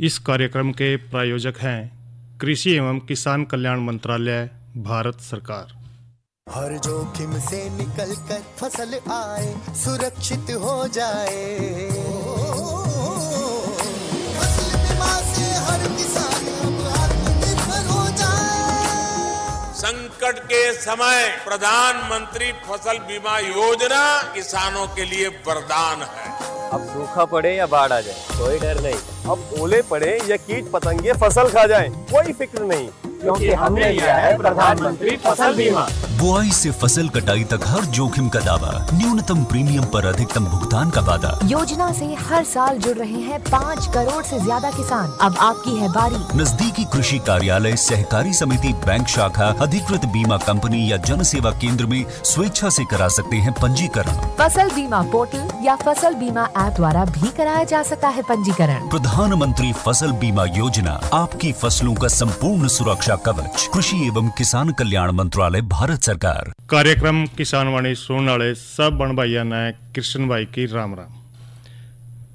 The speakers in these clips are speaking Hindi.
इस कार्यक्रम के प्रायोजक हैं कृषि एवं किसान कल्याण मंत्रालय, भारत सरकार। हर जोखिम से निकल कर फसल आए, सुरक्षित हो जाए। फसल बीमा से हर किसान अब आत्मनिर्भर हो जाए। संकट के समय प्रधानमंत्री फसल बीमा योजना किसानों के लिए वरदान है। अब सूखा पड़े या बाढ़ आ जाए कोई डर नहीं। अब ओले पड़े या कीट पतंगे फसल खा जाए कोई फिक्र नहीं, क्योंकि हमने लिया है प्रधानमंत्री फसल बीमा। बुआई से फसल कटाई तक हर जोखिम का दावा, न्यूनतम प्रीमियम पर अधिकतम भुगतान का वादा। योजना से हर साल जुड़ रहे हैं 5 करोड़ से ज्यादा किसान। अब आपकी है बारी। नजदीकी कृषि कार्यालय, सहकारी समिति, बैंक शाखा, अधिकृत बीमा कंपनी या जन सेवा केंद्र में स्वेच्छा से करा सकते हैं पंजीकरण। फसल बीमा पोर्टल या फसल बीमा ऐप द्वारा भी कराया जा सकता है पंजीकरण। प्रधानमंत्री फसल बीमा योजना, आपकी फसलों का संपूर्ण सुरक्षा कवच। कृषि एवं किसान कल्याण मंत्रालय, भारत सरकार। कार्यक्रम किसान वाणी सुनने वाले सब बण भाइयों ने कृष्ण भाई की राम राम।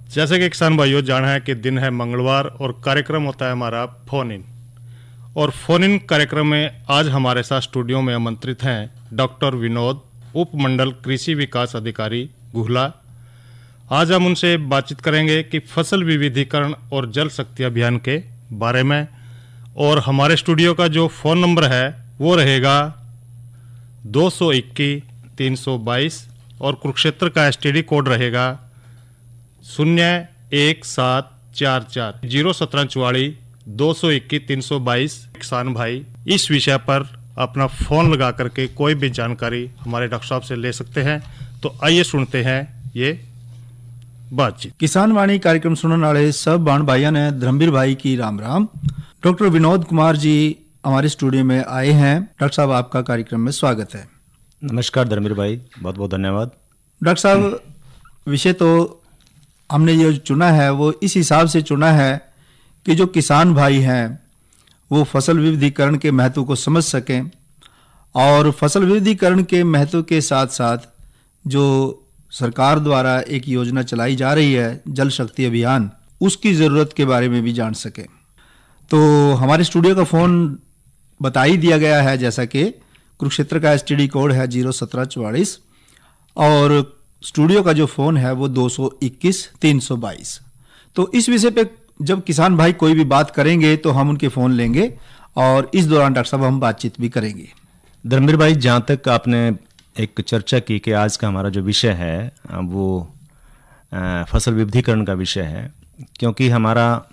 जैसे कि किसान भाइयों जाना है कि दिन है मंगलवार और कार्यक्रम होता है हमारा फोन इन। और फोन इन कार्यक्रम में आज हमारे साथ स्टूडियो में आमंत्रित हैं डॉक्टर विनोद, उपमंडल कृषि विकास अधिकारी गुहला। आज हम उनसे बातचीत करेंगे कि फसल विविधीकरण और जल शक्ति अभियान के बारे में। और हमारे स्टूडियो का जो फ़ोन नंबर है वो रहेगा 221 322 और कुरुक्षेत्र का STD कोड रहेगा 01744 01744 221 322। किसान भाई इस विषय पर अपना फ़ोन लगा करके कोई भी जानकारी हमारे डॉक्टर साहब से ले सकते हैं। तो आइए सुनते हैं ये बातचीत। किसान वाणी कार्यक्रम सुनने वाले सब बाण भाइयों ने धर्मवीर भाई की राम राम। डॉक्टर विनोद कुमार जी हमारे स्टूडियो में आए हैं। डॉक्टर साहब, आपका कार्यक्रम में स्वागत है। नमस्कार धर्मवीर भाई, बहुत बहुत धन्यवाद। डॉक्टर साहब, विषय तो हमने ये चुना है वो इस हिसाब से चुना है कि जो किसान भाई हैं वो फसल विविधीकरण के महत्व को समझ सकें और फसल विविधीकरण के महत्व के साथ साथ जो सरकार द्वारा एक योजना चलाई जा रही है जल शक्ति अभियान, उसकी ज़रूरत के बारे में भी जान सकें। तो हमारे स्टूडियो का फ़ोन बता ही दिया गया है, जैसा कि कुरुक्षेत्र का STD कोड है 01744 और स्टूडियो का जो फ़ोन है वो 221 322। तो इस विषय पे जब किसान भाई कोई भी बात करेंगे तो हम उनके फ़ोन लेंगे और इस दौरान डॉक्टर साहब हम बातचीत भी करेंगे। धर्मवीर भाई, जहाँ तक आपने एक चर्चा की कि आज का हमारा जो विषय है वो फसल विविधीकरण का विषय है, क्योंकि हमारा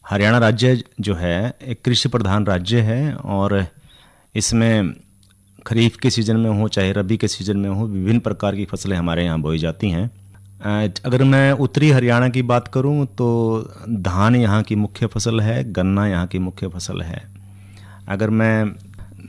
हरियाणा राज्य जो है एक कृषि प्रधान राज्य है और इसमें खरीफ के सीज़न में हो चाहे रबी के सीज़न में हो, विभिन्न प्रकार की फसलें हमारे यहाँ बोई जाती हैं। अगर मैं उत्तरी हरियाणा की बात करूँ तो धान यहाँ की मुख्य फसल है, गन्ना यहाँ की मुख्य फसल है। अगर मैं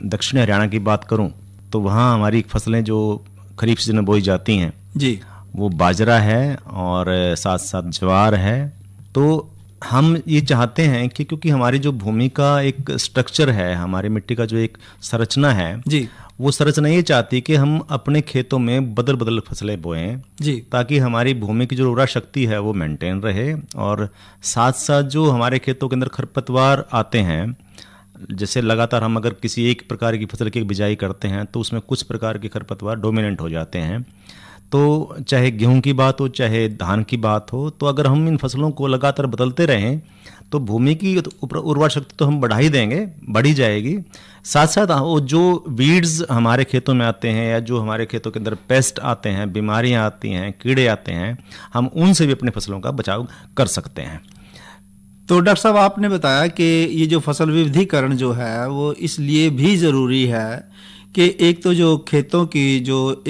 दक्षिणी हरियाणा की बात करूँ तो वहाँ हमारी फसलें जो खरीफ सीजन में बोई जाती हैं जी, वो बाजरा है और साथ साथ ज्वार है। तो हम ये चाहते हैं कि क्योंकि हमारी जो भूमि का एक स्ट्रक्चर है, हमारी मिट्टी का जो एक संरचना है जी, वो संरचना ये चाहती है कि हम अपने खेतों में बदल बदल फसलें बोएं जी, ताकि हमारी भूमि की जो उर्वरा शक्ति है वो मेंटेन रहे। और साथ साथ जो हमारे खेतों के अंदर खरपतवार आते हैं, जैसे लगातार हम अगर किसी एक प्रकार की फसल की बिजाई करते हैं तो उसमें कुछ प्रकार के खरपतवार डोमिनेंट हो जाते हैं। तो चाहे गेहूं की बात हो चाहे धान की बात हो, तो अगर हम इन फसलों को लगातार बदलते रहें तो भूमि की उर्वरा शक्ति तो हम बढ़ा ही देंगे, बढ़ी जाएगी। साथ साथ वो जो वीड्स हमारे खेतों में आते हैं या जो हमारे खेतों के अंदर पेस्ट आते हैं, बीमारियां आती हैं, कीड़े आते हैं, हम उनसे भी अपने फसलों का बचाव कर सकते हैं। तो डॉक्टर साहब, आपने बताया कि ये जो फसल विविधीकरण जो है वो इसलिए भी ज़रूरी है कि एक तो जो खेतों की जो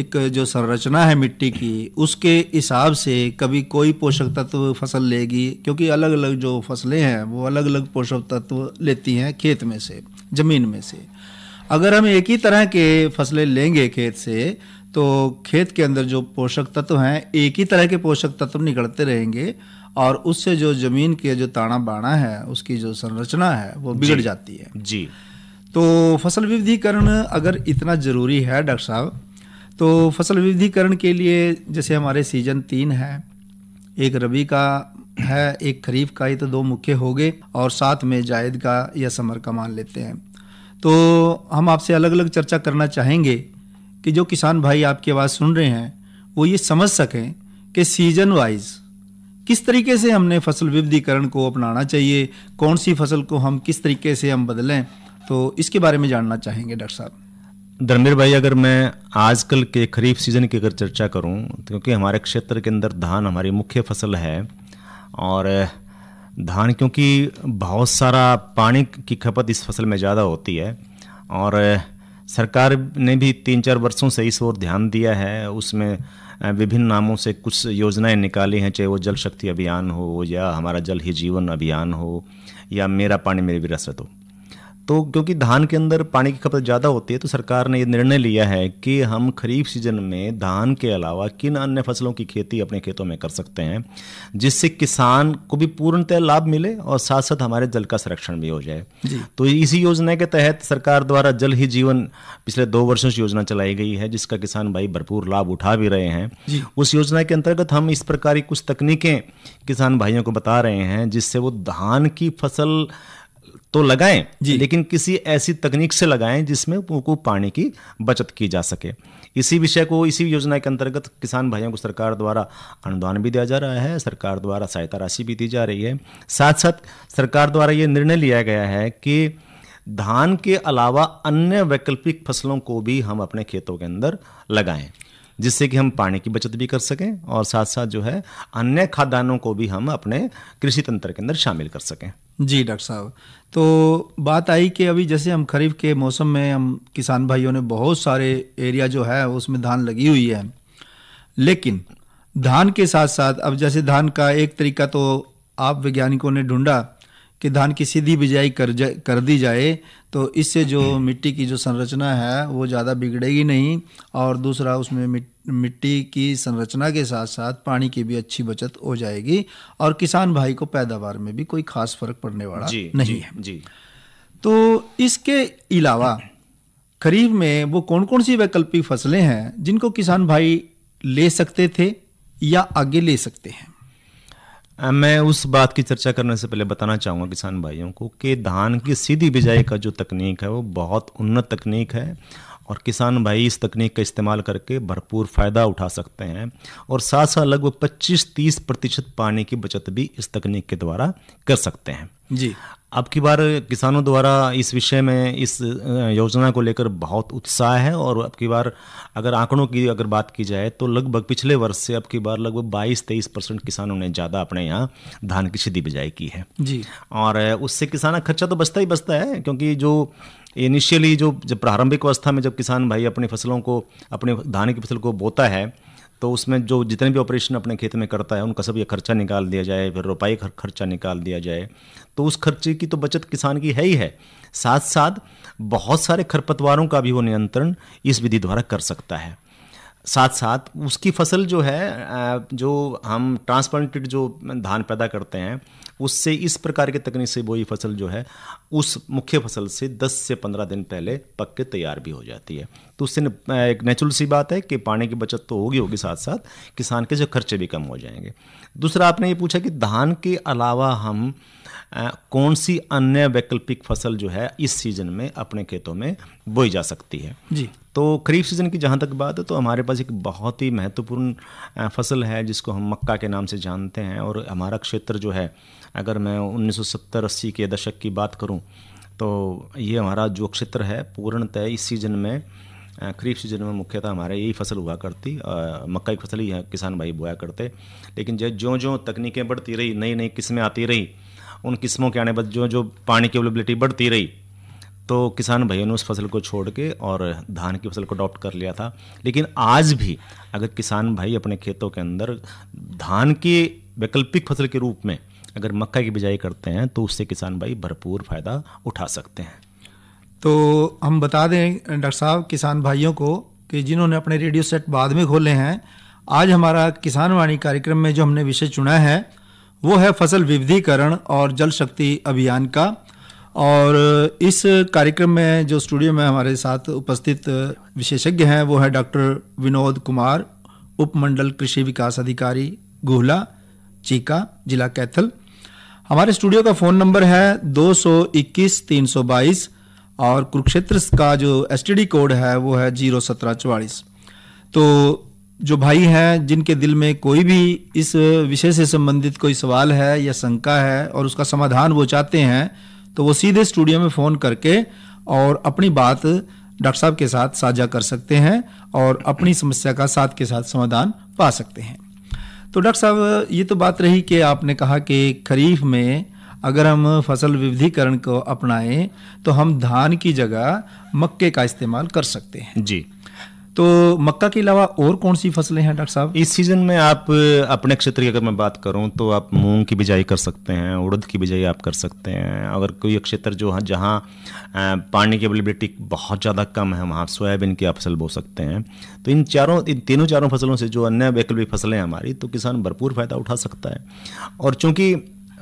संरचना है मिट्टी की, उसके हिसाब से कभी कोई पोषक तत्व फसल लेगी, क्योंकि अलग अलग जो फसलें हैं वो अलग अलग पोषक तत्व लेती हैं खेत में से, ज़मीन में से। अगर हम एक ही तरह के फसलें लेंगे खेत से तो खेत के अंदर जो पोषक तत्व हैं एक ही तरह के पोषक तत्व निकलते रहेंगे और उससे जो ज़मीन के जो ताना बाना है उसकी जो संरचना है वो बिगड़ जाती है जी। तो फसल विविधीकरण अगर इतना ज़रूरी है डॉक्टर साहब, तो फसल विविधीकरण के लिए जैसे हमारे सीजन 3 है, एक रबी का है, एक खरीफ का, ये तो दो मुख्य हो गए, और साथ में जायद का या समर का मान लेते हैं। तो हम आपसे अलग अलग चर्चा करना चाहेंगे कि जो किसान भाई आपकी आवाज़ सुन रहे हैं वो ये समझ सकें कि सीजन वाइज किस तरीके से हमने फसल विविधीकरण को अपनाना चाहिए, कौन सी फसल को हम किस तरीके से हम बदलें, तो इसके बारे में जानना चाहेंगे डॉक्टर साहब। धर्मेंद्र भाई, अगर मैं आजकल के खरीफ सीजन की अगर चर्चा करूं, तो क्योंकि हमारे क्षेत्र के अंदर धान हमारी मुख्य फसल है, और धान क्योंकि बहुत सारा पानी की खपत इस फसल में ज़्यादा होती है, और सरकार ने भी 3-4 वर्षों से इस ओर ध्यान दिया है। उसमें विभिन्न नामों से कुछ योजनाएं निकाली हैं, चाहे वो जल शक्ति अभियान हो, या हमारा जल ही जीवन अभियान हो, या मेरा पानी मेरी विरासत हो। तो क्योंकि धान के अंदर पानी की खपत ज़्यादा होती है, तो सरकार ने ये निर्णय लिया है कि हम खरीफ सीजन में धान के अलावा किन अन्य फसलों की खेती अपने खेतों में कर सकते हैं, जिससे किसान को भी पूर्णतः लाभ मिले और साथ साथ हमारे जल का संरक्षण भी हो जाए। तो इसी योजना के तहत सरकार द्वारा जल ही जीवन पिछले 2 वर्षों से योजना चलाई गई है, जिसका किसान भाई भरपूर लाभ उठा भी रहे हैं। उस योजना के अंतर्गत हम इस प्रकार की कुछ तकनीकें किसान भाइयों को बता रहे हैं, जिससे वो धान की फसल तो लगाएं, लेकिन किसी ऐसी तकनीक से लगाएं जिसमें उनको पानी की बचत की जा सके। इसी विषय को, इसी योजना के अंतर्गत किसान भाइयों को सरकार द्वारा अनुदान भी दिया जा रहा है, सरकार द्वारा सहायता राशि भी दी जा रही है। साथ साथ सरकार द्वारा ये निर्णय लिया गया है कि धान के अलावा अन्य वैकल्पिक फसलों को भी हम अपने खेतों के अंदर लगाएं, जिससे कि हम पानी की बचत भी कर सकें, और साथ साथ जो है अन्य खाद्यान्नों को भी हम अपने कृषि तंत्र के अंदर शामिल कर सकें। जी डॉक्टर साहब, तो बात आई कि अभी जैसे हम खरीफ के मौसम में हम किसान भाइयों ने बहुत सारे एरिया जो है उसमें धान लगी हुई है, लेकिन धान के साथ साथ अब जैसे धान का एक तरीका तो आप वैज्ञानिकों ने ढूंढा कि धान की सीधी बिजाई कर दी जाए, तो इससे जो मिट्टी की जो संरचना है वो ज़्यादा बिगड़ेगी नहीं, और दूसरा उसमें मिट्टी की संरचना के साथ साथ पानी की भी अच्छी बचत हो जाएगी, और किसान भाई को पैदावार में भी कोई खास फर्क पड़ने वाला नहीं है। तो इसके अलावा खरीफ में वो कौन कौन सी वैकल्पिक फसलें हैं जिनको किसान भाई ले सकते थे या आगे ले सकते हैं? मैं उस बात की चर्चा करने से पहले बताना चाहूँगा किसान भाइयों को कि धान की सीधी बिजाई का जो तकनीक है वो बहुत उन्नत तकनीक है, और किसान भाई इस तकनीक का इस्तेमाल करके भरपूर फ़ायदा उठा सकते हैं, और साथ साथ लगभग 25-30% पानी की बचत भी इस तकनीक के द्वारा कर सकते हैं। जी, अब की बार किसानों द्वारा इस विषय में, इस योजना को लेकर बहुत उत्साह है, और अब की बार अगर आंकड़ों की अगर बात की जाए तो लगभग पिछले वर्ष से अब की बार लगभग 22-23% किसानों ने ज़्यादा अपने यहाँ धान की सीधी बिजाई की है। जी, और उससे किसान का खर्चा तो बचता ही बचता है, क्योंकि जो इनिशियली जब प्रारंभिक अवस्था में जब किसान भाई अपनी फसलों को, अपने धान की फसल को बोता है, तो उसमें जो जितने भी ऑपरेशन अपने खेत में करता है उनका सब ये खर्चा निकाल दिया जाए, फिर रोपाई खर्चा निकाल दिया जाए, तो उस खर्चे की तो बचत किसान की है ही है। साथ साथ बहुत सारे खरपतवारों का भी वो नियंत्रण इस विधि द्वारा कर सकता है। साथ साथ उसकी फसल जो है, जो हम ट्रांसप्लांटेड जो धान पैदा करते हैं, उससे इस प्रकार के तकनीक से बोई फसल जो है उस मुख्य फसल से 10 से 15 दिन पहले पक के तैयार भी हो जाती है। तो उससे एक नेचुरल सी बात है कि पानी की बचत तो होगी, साथ साथ किसान के जो खर्चे भी कम हो जाएंगे। दूसरा आपने ये पूछा कि धान के अलावा हम कौन सी अन्य वैकल्पिक फसल जो है इस सीजन में अपने खेतों में बोई जा सकती है। जी, तो खरीफ सीजन की जहाँ तक बात है तो हमारे पास एक बहुत ही महत्वपूर्ण फसल है जिसको हम मक्का के नाम से जानते हैं, और हमारा क्षेत्र जो है, अगर मैं 1970-80 के दशक की बात करूं तो ये हमारा जो क्षेत्र है पूर्णतः इस सीजन में, खरीफ सीजन में मुख्यतः हमारे यही फसल हुआ करती, मक्का की फसल ही किसान भाई बोया करते। लेकिन ज्यों ज्यों तकनीकें बढ़ती रही, नई नई किस्में आती रही, उन किस्मों के आने बाद जो पानी की अवेलेबिलिटी बढ़ती रही, तो किसान भाइयों ने उस फसल को छोड़ के और धान की फसल को अडॉप्ट कर लिया था। लेकिन आज भी अगर किसान भाई अपने खेतों के अंदर धान की वैकल्पिक फसल के रूप में अगर मक्का की बिजाई करते हैं तो उससे किसान भाई भरपूर फ़ायदा उठा सकते हैं। तो हम बता दें डॉक्टर साहब किसान भाइयों को कि जिन्होंने अपने रेडियो सेट बाद में खोले हैं, आज हमारा किसान वाणी कार्यक्रम में जो हमने विषय चुना है वो है फसल विविधीकरण और जल शक्ति अभियान का। और इस कार्यक्रम में जो स्टूडियो में हमारे साथ उपस्थित विशेषज्ञ हैं वो है डॉक्टर विनोद कुमार, उपमंडल कृषि विकास अधिकारी गुहला, चीका, जिला कैथल। हमारे स्टूडियो का फ़ोन नंबर है 221-322 और कुरुक्षेत्र का जो STD कोड है वो है 01744। तो जो भाई हैं जिनके दिल में कोई भी इस विषय से संबंधित कोई सवाल है या शंका है और उसका समाधान वो चाहते हैं, तो वो सीधे स्टूडियो में फ़ोन करके और अपनी बात डॉक्टर साहब के साथ साझा कर सकते हैं और अपनी समस्या का साथ के साथ समाधान पा सकते हैं। तो डॉक्टर साहब, ये तो बात रही कि आपने कहा कि खरीफ में अगर हम फसल विविधीकरण को अपनाएं तो हम धान की जगह मक्के का इस्तेमाल कर सकते हैं। जी। तो मक्का के अलावा और कौन सी फसलें हैं डॉक्टर साहब? इस सीजन में आप अपने क्षेत्र की अगर मैं बात करूं तो आप मूंग की बिजाई कर सकते हैं, उड़द की बिजाई आप कर सकते हैं। अगर कोई क्षेत्र जो है जहां पानी की अवेलेबिलिटी बहुत ज़्यादा कम है वहाँ सोयाबीन की आप फसल बो सकते हैं। तो इन तीनों चारों फसलों से जो अन्य वैकल्पिक फसलें हैं हमारी, तो किसान भरपूर फायदा उठा सकता है। और चूँकि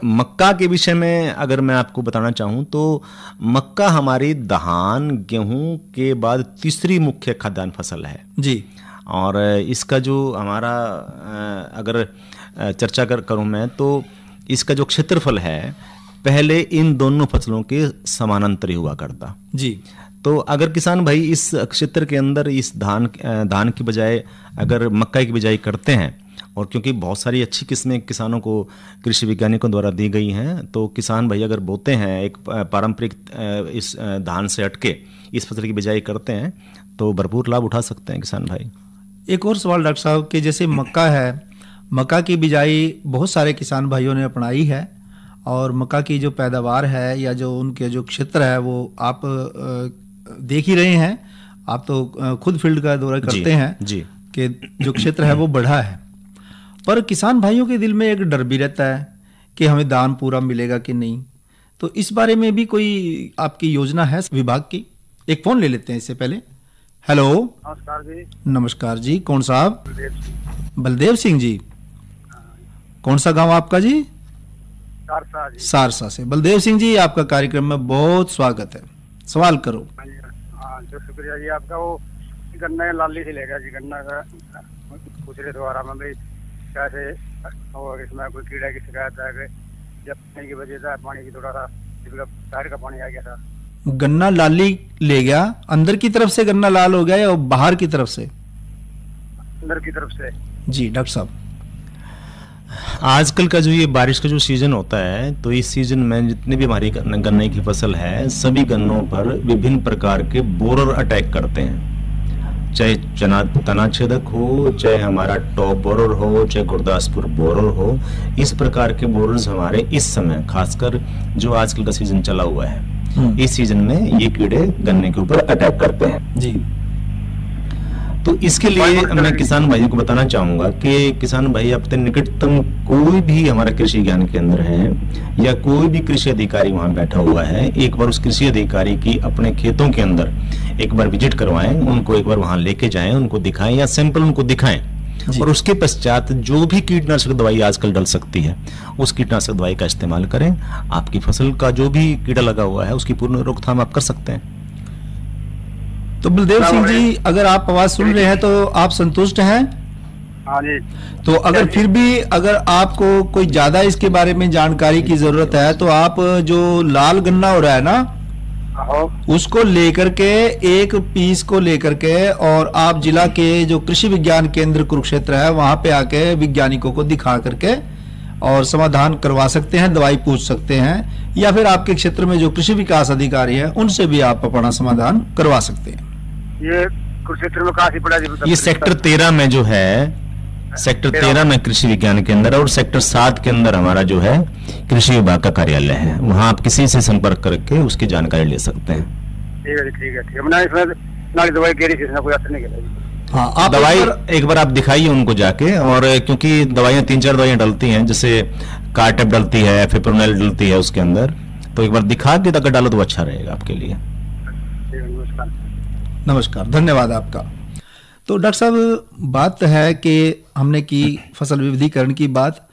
मक्का के विषय में अगर मैं आपको बताना चाहूँ तो मक्का हमारी धान गेहूं के बाद तीसरी मुख्य खाद्यान्न फसल है जी। और इसका जो हमारा अगर चर्चा करूँ मैं तो इसका जो क्षेत्रफल है पहले इन दोनों फसलों के समानांतर हुआ करता जी। तो अगर किसान भाई इस क्षेत्र के अंदर इस धान की बजाय अगर मक्का की बिजाई करते हैं, और क्योंकि बहुत सारी अच्छी किस्में किसानों को कृषि वैज्ञानिकों द्वारा दी गई हैं, तो किसान भाई अगर बोते हैं एक पारंपरिक इस धान से हटके इस फसल की बिजाई करते हैं तो भरपूर लाभ उठा सकते हैं किसान भाई। एक और सवाल डॉक्टर साहब कि जैसे मक्का है, मक्का की बिजाई बहुत सारे किसान भाइयों ने अपनाई है और मक्का की जो पैदावार है या जो उनके जो क्षेत्र है वो आप देख ही रहे हैं, आप तो खुद फील्ड का दौरा करते हैं जी कि जो क्षेत्र है वो बढ़ा है। पर किसान भाइयों के दिल में एक डर भी रहता है कि हमें दान पूरा मिलेगा कि नहीं। तो इस बारे में भी कोई आपकी योजना है विभाग की? एक फोन ले लेते हैं इससे पहले। हेलो। नमस्कार जी। नमस्कार जी, कौन साहब? बलदेव सिंह जी। कौन सा गांव आपका जी? सारसा जी। सारसा से। बलदेव सिंह जी, आपका कार्यक्रम में बहुत स्वागत है, सवाल करो। हाँ जो शुक्रिया जी आपका। वो गन्ना लाली से लेगा जी, गन्ना का पूछ रहे दोबारा में भाई कैसे और इसमें कोई कीड़ा की शिकायत है कि जब पानी की वजह से पानी की थोड़ा सा बाहर का पानी आ गया था। गन्ना लाली ले गया, अंदर की तरफ से गन्ना लाल हो गया या बाहर की तरफ से? अंदर की तरफ से जी। डॉक्टर साहब, आजकल का जो ये बारिश का जो सीजन होता है, तो इस सीजन में जितने भी हमारी गन्ने की फसल है सभी गन्नों पर विभिन्न प्रकार के बोरर अटैक करते हैं, चाहे तना छेदक हो, चाहे हमारा टॉप बोरर हो, चाहे गुरदासपुर बोरर हो। इस प्रकार के बोरर्स हमारे इस समय खासकर जो आजकल का सीजन चला हुआ है, इस सीजन में ये कीड़े गन्ने के ऊपर अटैक करते हैं जी। तो इसके लिए मैं किसान भाइयों को बताना चाहूंगा कि किसान भाई अपने निकटतम कोई भी हमारा कृषि विज्ञान केंद्र है या कोई भी कृषि अधिकारी वहां बैठा हुआ है, एक बार उस कृषि अधिकारी की अपने खेतों के अंदर एक बार विजिट करवाएं, उनको एक बार वहां लेके जाएं, उनको दिखाएं या सैंपल उनको दिखाएं और उसके पश्चात जो भी कीटनाशक दवाई आजकल डल सकती है उस कीटनाशक दवाई का इस्तेमाल करें। आपकी फसल का जो भी कीड़ा लगा हुआ है उसकी पूर्ण रोकथाम आप कर सकते हैं। तो बलदेव सिंह जी, अगर आप आवाज सुन रहे हैं तो आप संतुष्ट हैं? हाँ जी। तो अगर फिर भी अगर आपको कोई ज्यादा इसके बारे में जानकारी की जरूरत है तो आप जो लाल गन्ना हो रहा है ना, उसको लेकर के एक पीस को लेकर के और आप जिला के जो कृषि विज्ञान केंद्र कुरुक्षेत्र है वहां पे आके वैज्ञानिकों को दिखा करके और समाधान करवा सकते हैं, दवाई पूछ सकते हैं, या फिर आपके क्षेत्र में जो कृषि विकास अधिकारी है उनसे भी आप अपना समाधान करवा सकते हैं। ये कुरुक्षेत्र में काफी बड़ा ये सेक्टर 13 में जो है, सेक्टर 13 में कृषि विज्ञान केंद्र और सेक्टर 7 के अंदर हमारा जो है कृषि विभाग का कार्यालय है, वहां आप किसी से संपर्क करके उसकी जानकारी ले सकते हैं। ठीक है ठीक है ठीक है। मैंने इसमें दवाई कह रही थी, कोई असर नहीं किया। हाँ, आप दवाई एक बार आप दिखाइए उनको जाके, और क्योंकि दवाइयाँ 3-4 दवाइयाँ डलती हैं, जैसे कार्टेप डलती है, फिप्रोनिल डलती है उसके अंदर, तो एक बार दिखा के अगर डालो तो अच्छा रहेगा आपके लिए। नमस्कार, धन्यवाद आपका। तो डॉक्टर साहब, बात है कि हमने की फसल विविधीकरण की बात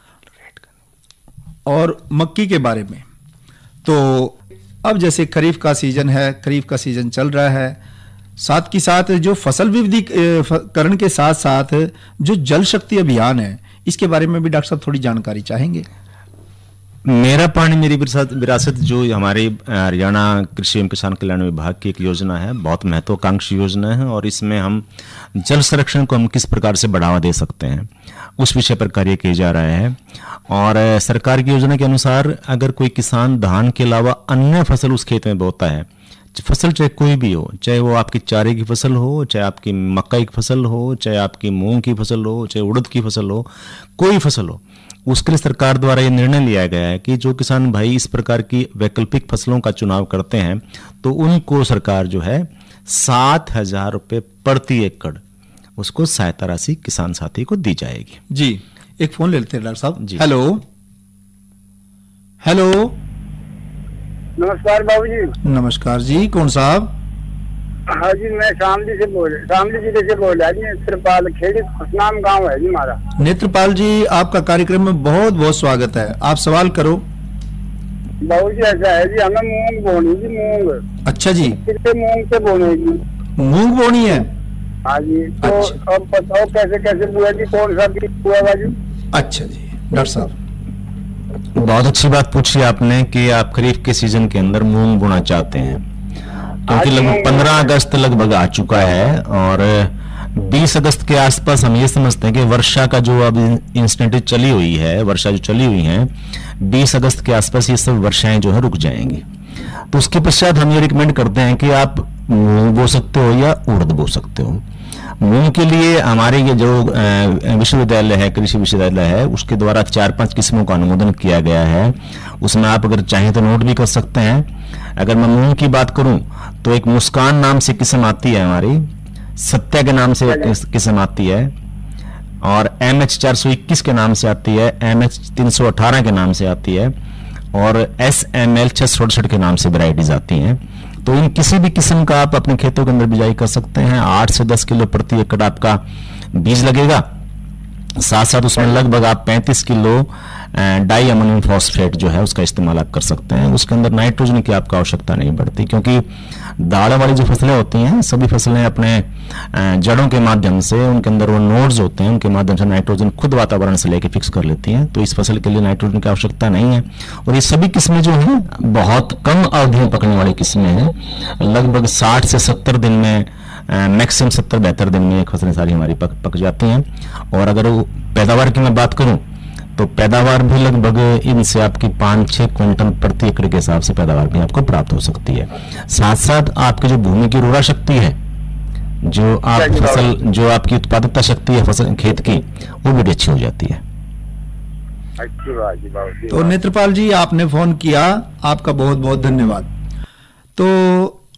और मक्की के बारे में। तो अब जैसे खरीफ का सीजन है, खरीफ का सीजन चल रहा है, साथ की साथ जो फसल विविधीकरण के साथ साथ जो जल शक्ति अभियान है इसके बारे में भी डॉक्टर साहब थोड़ी जानकारी चाहेंगे। मेरा पानी मेरी विरासत जो हमारे हरियाणा कृषि एवं किसान कल्याण विभाग की एक योजना है, बहुत महत्वाकांक्षी योजना है, और इसमें हम जल संरक्षण को हम किस प्रकार से बढ़ावा दे सकते हैं उस विषय पर कार्य किया जा रहा है। और सरकार की योजना के अनुसार अगर कोई किसान धान के अलावा अन्य फसल उस खेत में बोता है, फसल चाहे कोई भी हो, चाहे वो आपकी चारे की फसल हो, चाहे आपकी मक्का की फसल हो, चाहे आपकी मूंग की फसल हो, चाहे उड़द की फसल हो, कोई फसल हो, उसके लिए सरकार द्वारा ये निर्णय लिया गया है कि जो किसान भाई इस प्रकार की वैकल्पिक फसलों का चुनाव करते हैं तो उनको सरकार जो है 7,000 रुपये प्रति एकड़ उसको सहायता राशि किसान साथी को दी जाएगी। जी, एक फोन ले लेते हैं डॉक्टर साहब जी। हेलो हेलो, नमस्कार बाबूजी। नमस्कार जी, कौन साहब? हाँ जी, मैं शामली जिले से बोल रहा जी। नेत्रपाल खेड़ी खुशनाम गांव है जी हमारा। नेत्रपाल जी, आपका कार्यक्रम में बहुत बहुत स्वागत है, आप सवाल करो। बाबूजी ऐसा है जी, हमें मूंग बोनी जी, मूंग। अच्छा जी, कितने मूंग से बोने जी? मूंग बोनी है? हाँ जी। तो अच्छा। अब बताओ कैसे कैसे बुआ जी, कौन सा बीज बुआ बाजू? अच्छा जी डॉक्टर साहब, बहुत अच्छी बात पूछी आपने कि आप खरीफ के सीजन के अंदर मूंग बोना चाहते हैं, क्योंकि लगभग 15 अगस्त लगभग आ चुका है और 20 अगस्त के आसपास हम ये समझते हैं कि वर्षा का जो अब इंस्टेंट चली हुई है, वर्षा जो चली हुई है 20 अगस्त के आसपास ये सब वर्षाएं जो है रुक जाएंगी। तो उसके पश्चात हम ये रिकमेंड करते हैं कि आप मूंग बो सकते हो या उड़द बो सकते हो। मूंग के लिए हमारे ये जो विश्वविद्यालय है, कृषि विश्वविद्यालय है, उसके द्वारा 4-5 किस्मों का अनुमोदन किया गया है। उसमें आप अगर चाहें तो नोट भी कर सकते हैं। अगर मैं मूंग की बात करूं तो एक मुस्कान नाम से किस्म आती है, हमारी सत्या के नाम से किस्म आती है, और MH 421 के नाम से आती है, MH 318 के नाम से आती है, और SML 667 के नाम से वैरायटीज आती हैं। तो इन किसी भी किस्म का आप अपने खेतों के अंदर बिजाई कर सकते हैं। 8 से 10 किलो प्रति एकड़ आपका बीज लगेगा, साथ साथ उसमें लगभग आप 35 किलो डाई अमोनियम फॉस्फेट जो है उसका इस्तेमाल आप कर सकते हैं। उसके अंदर नाइट्रोजन की आपको आवश्यकता नहीं पड़ती, क्योंकि दाल वाली जो फसलें होती हैं सभी फसलें अपने जड़ों के माध्यम से, उनके अंदर वो नोड्स होते हैं, उनके माध्यम से नाइट्रोजन खुद वातावरण से लेके फिक्स कर लेती हैं। तो इस फसल के लिए नाइट्रोजन की आवश्यकता नहीं है। और ये सभी किस्में जो हैं बहुत कम अवधि में पकने वाली किस्में हैं, लगभग 60 से 70 दिन में, मैक्सिमम 70-72 दिन में एक फसलें सारी हमारी पक जाती हैं। और अगर वो पैदावार की मैं बात करूं तो पैदावार भी लगभग इनसे आपकी 5-6 क्विंटल प्रति एकड़ के हिसाब से पैदावार भी आपको प्राप्त हो सकती है। साथ साथ आपकी जो भूमि की उर्वरा शक्ति है, जो आप फसल, जो आपकी उत्पादकता शक्ति है फसल खेत की, वो भी अच्छी हो जाती है। तो नेत्रपाल जी, आपने फोन किया, आपका बहुत बहुत धन्यवाद। तो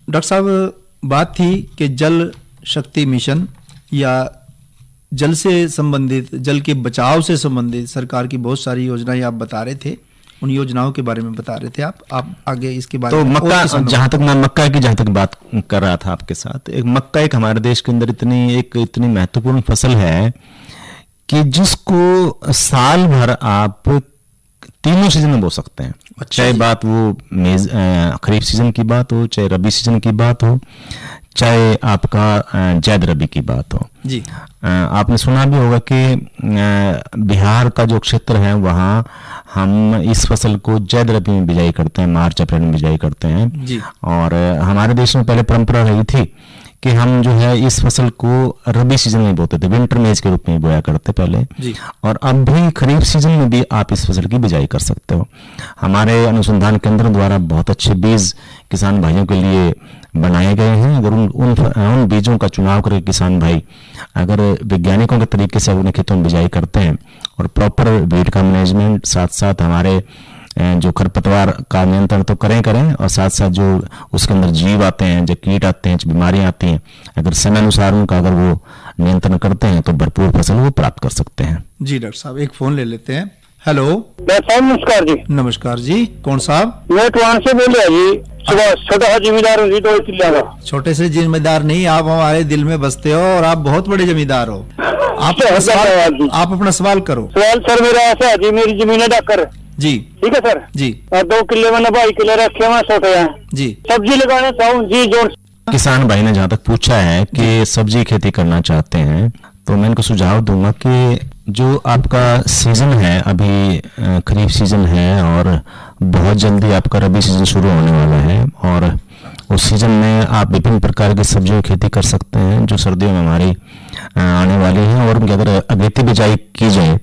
डॉक्टर साहब, बात थी कि जल शक्ति मिशन या जल से संबंधित, जल के बचाव से संबंधित सरकार की बहुत सारी योजनाएं आप बता रहे थे, उन योजनाओं के बारे में बता रहे थे आप आगे इसके बारे में। तो मक्का, जहां तक मैं मक्का की जहां तक बात कर रहा था आपके साथ, एक मक्का एक हमारे देश के अंदर इतनी महत्वपूर्ण फसल है कि जिसको साल भर आप तीनों सीजन में बो सकते हैं। चाहे बात वो खरीफ सीजन की बात हो, चाहे रबी सीजन की बात हो, चाहे आपका जैद रबी की बात हो जी। आपने सुना भी होगा कि बिहार का जो क्षेत्र है वहाँ हम इस फसल को जैद रबी में बिजाई करते हैं, मार्च अप्रैल में बिजाई करते हैं जी। और हमारे देश में पहले परंपरा रही थी कि हम जो है इस फसल को रबी सीजन में बोते थे, विंटर मेज के रूप में बोया करते पहले जी। और अब भी खरीफ सीजन में भी आप इस फसल की बिजाई कर सकते हो। हमारे अनुसंधान केंद्र द्वारा बहुत अच्छे बीज किसान भाइयों के लिए बनाए गए हैं। अगर उन बीजों का चुनाव करके किसान भाई अगर वैज्ञानिकों के तरीके से अपने खेतों में बिजाई करते हैं और प्रॉपर वीड का मैनेजमेंट, साथ साथ हमारे जो खरपतवार का नियंत्रण तो करें और साथ साथ जो उसके अंदर जीव आते हैं, जो कीट आते हैं, जो बीमारियां आती हैं, अगर समय अनुसार उनका अगर वो नियंत्रण करते हैं तो भरपूर फसल वो प्राप्त कर सकते हैं। जी डॉक्टर साहब, एक फोन ले लेते हैं। हेलो नमस्कार जी। नमस्कार जी, कौन साहब? मैं टवान से बोल रहा जी। छोटा सा जिम्मेदार हूँ जी, 2 किले का। छोटे से जिम्मेदार नहीं, आप हमारे दिल में बसते हो और आप बहुत बड़े जमींदार हो। आप अपना सवाल करो। सवाल सर मेरा ऐसा है जी, मेरी जमीन है डाकर जी, ठीक है सर जी, और 2 किले में 2 किले रखे हुए छोटे हैं जी। सब्जी लगाना चाहूँ जी। जो किसान भाई ने जहाँ तक पूछा है कि सब्जी खेती करना चाहते हैं तो मैं इनको सुझाव दूंगा कि जो आपका सीज़न है, अभी खरीफ सीज़न है और बहुत जल्दी आपका रबी सीज़न शुरू होने वाला है, और उस सीज़न में आप विभिन्न प्रकार की सब्जियों की खेती कर सकते हैं जो सर्दियों में हमारी आने वाली हैं। और उनकी अगर अगेती बिजाई की जाए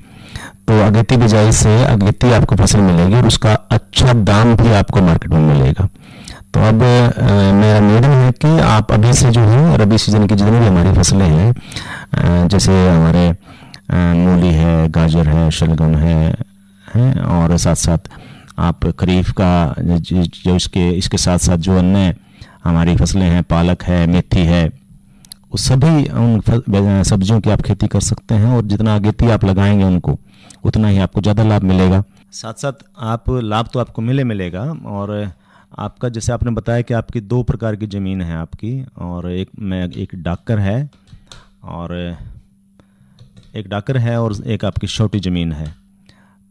तो अगेती बिजाई से अगेती आपको फसल मिलेगी और उसका अच्छा दाम भी आपको मार्केट में मिलेगा। तो अब मेरा निवेदन है कि आप अभी से जो है रबी सीजन की जितनी भी हमारी फसलें हैं, जैसे हमारे मूली है, गाजर है, शलगम है, और साथ साथ आप खरीफ का जो इसके साथ साथ जो अन्य हमारी फसलें हैं, पालक है, मेथी है, वो सभी उन सब्जियों की आप खेती कर सकते हैं। और जितना अगेती आप लगाएंगे उनको, उतना ही आपको ज़्यादा लाभ मिलेगा। साथ साथ आप लाभ तो आपको मिलेगा। और आपका जैसे आपने बताया कि आपकी 2 प्रकार की ज़मीन है आपकी, और एक डाकर है और एक आपकी छोटी ज़मीन है।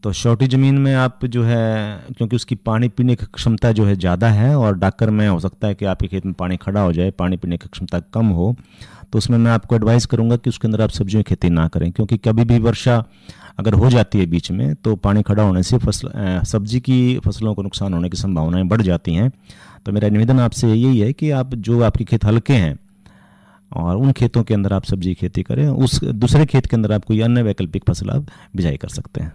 तो छोटी ज़मीन में आप जो है, क्योंकि उसकी पानी पीने की क्षमता जो है ज़्यादा है, और डाकर में हो सकता है कि आपके खेत में पानी खड़ा हो जाए, पानी पीने की क्षमता कम हो, तो उसमें मैं आपको एडवाइस करूंगा कि उसके अंदर आप सब्जियों की खेती ना करें, क्योंकि कभी भी वर्षा अगर हो जाती है बीच में तो पानी खड़ा होने से सब्जी की फसलों को नुकसान होने की संभावनाएं बढ़ जाती हैं। तो मेरा निवेदन आपसे यही है कि आप जो आपके खेत हल्के हैं और उन खेतों के अंदर आप सब्जी खेती करें, उस दूसरे खेत के अंदर आप कोई अन्य वैकल्पिक फसल आप बिजाई कर सकते हैं।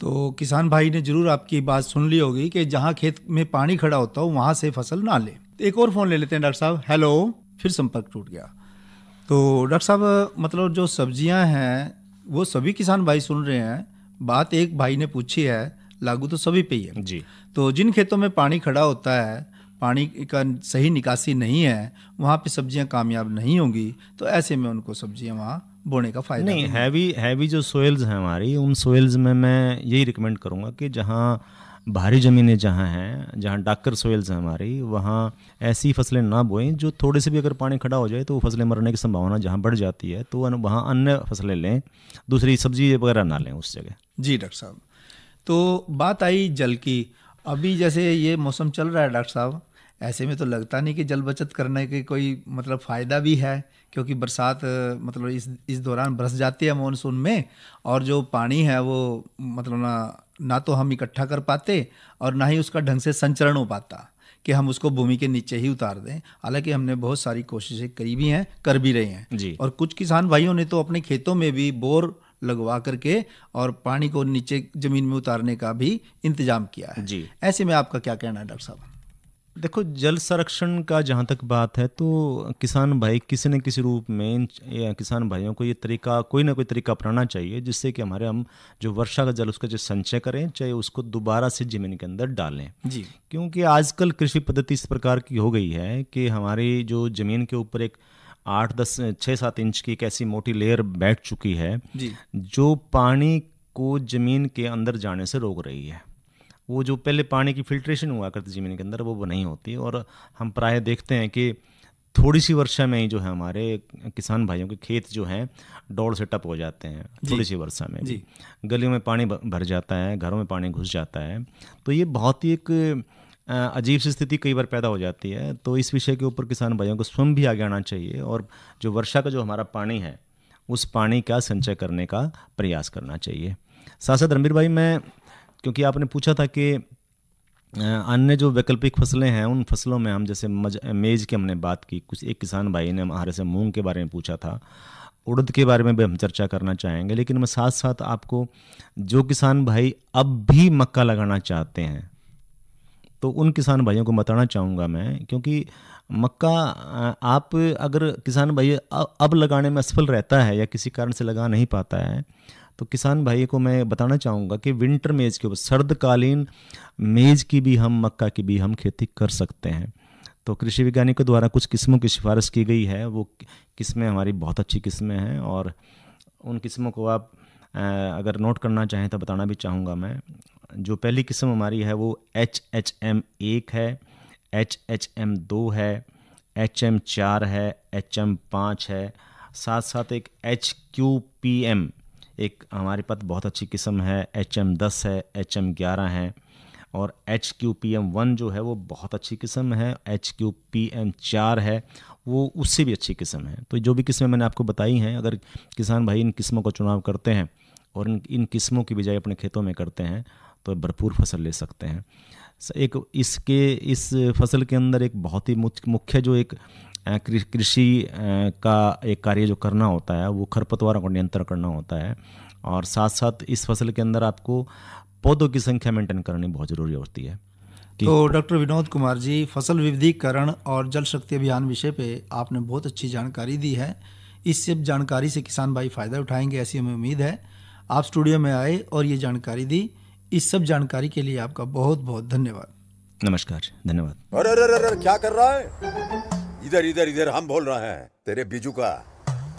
तो किसान भाई ने जरूर आपकी बात सुन ली होगी कि जहाँ खेत में पानी खड़ा होता हो वहाँ से फसल ना ले। एक और फ़ोन ले लेते हैं डॉक्टर साहब। हेलो, फिर संपर्क टूट गया। तो डॉक्टर साहब, मतलब जो सब्जियां हैं वो सभी किसान भाई सुन रहे हैं, बात एक भाई ने पूछी है, लागू तो सभी पे ही है जी। तो जिन खेतों में पानी खड़ा होता है, पानी का सही निकासी नहीं है, वहाँ पे सब्जियां कामयाब नहीं होंगी, तो ऐसे में उनको सब्जियां वहाँ बोने का फायदा नहीं। हैवी जो सोइल्स हैं हमारी, उन सोइल्स में मैं यही रिकमेंड करूँगा कि जहाँ भारी ज़मीनें जहाँ हैं, जहाँ डाकर सोइल्स हैं हमारी, वहाँ ऐसी फसलें ना बोएं जो थोड़े से भी अगर पानी खड़ा हो जाए तो वो फसलें मरने की संभावना जहाँ बढ़ जाती है, तो वहाँ अन्य फसलें लें, दूसरी सब्जी वगैरह ना लें उस जगह। जी डॉक्टर साहब, तो बात आई जल की। अभी जैसे ये मौसम चल रहा है डॉक्टर साहब, ऐसे में तो लगता नहीं कि जल बचत करने के कोई मतलब फ़ायदा भी है, क्योंकि बरसात मतलब इस दौरान बरस जाती है मानसून में, और जो पानी है वो मतलब ना तो हम इकट्ठा कर पाते और ना ही उसका ढंग से संचरण हो पाता कि हम उसको भूमि के नीचे ही उतार दें। हालांकि हमने बहुत सारी कोशिशें करी भी हैं, कर भी रहे हैं जी। और कुछ किसान भाइयों ने तो अपने खेतों में भी बोर लगवा करके और पानी को नीचे ज़मीन में उतारने का भी इंतजाम किया है जी। ऐसे में आपका क्या कहना है डॉक्टर साहब? देखो, जल संरक्षण का जहाँ तक बात है तो किसान भाई किसी न किसी रूप में किसान भाइयों को ये तरीका, कोई ना कोई तरीका अपनाना चाहिए जिससे कि हम जो वर्षा का जल उसका जो संचय करें, चाहे उसको दोबारा से जमीन के अंदर डालें जी। क्योंकि आजकल कृषि पद्धति इस प्रकार की हो गई है कि हमारी जो जमीन के ऊपर एक 8-10-6-7 इंच की एक ऐसी मोटी लेयर बैठ चुकी है जी। जो पानी को जमीन के अंदर जाने से रोक रही है। वो जो पहले पानी की फिल्ट्रेशन हुआ करती ज़मीन के अंदर वो नहीं होती, और हम प्राय देखते हैं कि थोड़ी सी वर्षा में ही जो है हमारे किसान भाइयों के खेत जो हैं डोड़ से टप हो जाते हैं। थोड़ी सी वर्षा में जी। गलियों में पानी भर जाता है, घरों में पानी घुस जाता है। तो ये बहुत ही एक अजीब सी स्थिति कई बार पैदा हो जाती है। तो इस विषय के ऊपर किसान भाइयों को स्वयं भी आगे आना चाहिए और जो वर्षा का जो हमारा पानी है उस पानी का संचय करने का प्रयास करना चाहिए। साथ साथ रणबीर भाई, मैं क्योंकि आपने पूछा था कि अन्य जो वैकल्पिक फसलें हैं उन फसलों में हम जैसे मेज की हमने बात की, कुछ एक किसान भाई ने हमारे से मूंग के बारे में पूछा था, उड़द के बारे में भी हम चर्चा करना चाहेंगे। लेकिन मैं साथ साथ आपको जो किसान भाई अब भी मक्का लगाना चाहते हैं तो उन किसान भाइयों को बताना चाहूँगा मैं, क्योंकि मक्का आप अगर किसान भाई अब लगाने में असफल रहता है या किसी कारण से लगा नहीं पाता है तो किसान भाई को मैं बताना चाहूँगा कि विंटर मेज के ऊपर, सर्दकालीन मेज की भी हम, मक्का की भी हम खेती कर सकते हैं। तो कृषि वैज्ञानिकों द्वारा कुछ किस्मों की सिफारिश की गई है, वो किस्में हमारी बहुत अच्छी किस्में हैं और उन किस्मों को आप अगर नोट करना चाहें तो बताना भी चाहूँगा मैं। जो पहली किस्म हमारी है वो HHM1 है, HHM2 है, HM4 है, HM5 है, साथ साथ एक HQPM एक हमारे पास बहुत अच्छी किस्म है, HM10 है, HM11 है, और HQPM1 जो है वो बहुत अच्छी किस्म है, HQPM4 है, वो उससे भी अच्छी किस्म है। तो जो भी किस्में मैंने आपको बताई हैं, अगर किसान भाई इन किस्मों का चुनाव करते हैं और इन किस्मों की बिजाई अपने खेतों में करते हैं तो भरपूर फसल ले सकते हैं। इस फसल के अंदर एक बहुत ही मुख्य जो एक कृषि का एक कार्य जो करना होता है वो खरपतवारों का नियंत्रण करना होता है, और साथ साथ इस फसल के अंदर आपको पौधों की संख्या मेंटेन करनी बहुत ज़रूरी होती है। तो डॉक्टर विनोद कुमार जी, फसल विविधीकरण और जल शक्ति अभियान विषय पे आपने बहुत अच्छी जानकारी दी है। इस सब जानकारी से किसान भाई फ़ायदा उठाएंगे ऐसी हमें उम्मीद है। आप स्टूडियो में आए और ये जानकारी दी, इस सब जानकारी के लिए आपका बहुत बहुत धन्यवाद। नमस्कार, धन्यवाद। अरे अरे अरे क्या कर रहा है? इधर इधर इधर हम बोल रहे हैं तेरे बीजू का।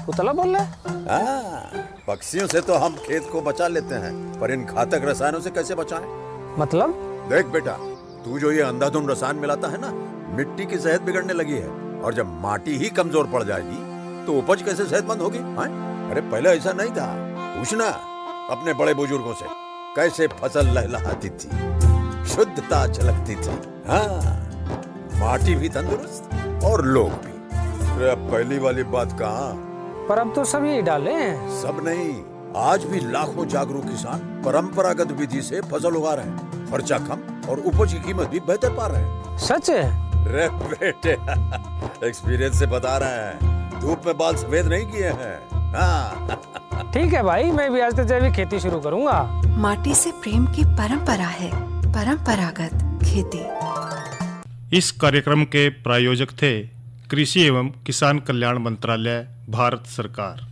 पुतला बोल रहा है? हाँ, पक्षियों से तो हम खेत को बचा लेते हैं, पर इन घातक रसायनों से कैसे बचाएं? मतलब? देख बेटा, तू जो ये अंधाधुंध रसायन मिलाता है ना, मिट्टी की सेहत बिगड़ने लगी है, और जब माटी ही कमजोर पड़ जाएगी तो उपज कैसे सेहतमंद होगी? अरे पहले ऐसा नहीं था, पूछना अपने बड़े बुजुर्गों से, कैसे फसल लहलहाती थी, शुद्धता झलकती थी। हाँ, माटी भी तंदुरुस्त और लोग भी। अरे पहली वाली बात कहाँ? पर अब तो सब यही डाले हैं। सब नहीं, आज भी लाखों जागरूक किसान परंपरागत विधि से फसल उगा रहे हैं। खर्चा कम और उपज की कीमत भी बेहतर पा रहे हैं। सच है? रे बेटे, एक्सपीरियंस से बता रहे हैं, धूप में बाल सफेद नहीं किए हैं। हाँ। ठीक है भाई, मैं भी आज से जैविक खेती शुरू करूंगा। माटी से प्रेम की परंपरा है, परंपरागत खेती। इस कार्यक्रम के प्रायोजक थे कृषि एवं किसान कल्याण मंत्रालय, भारत सरकार।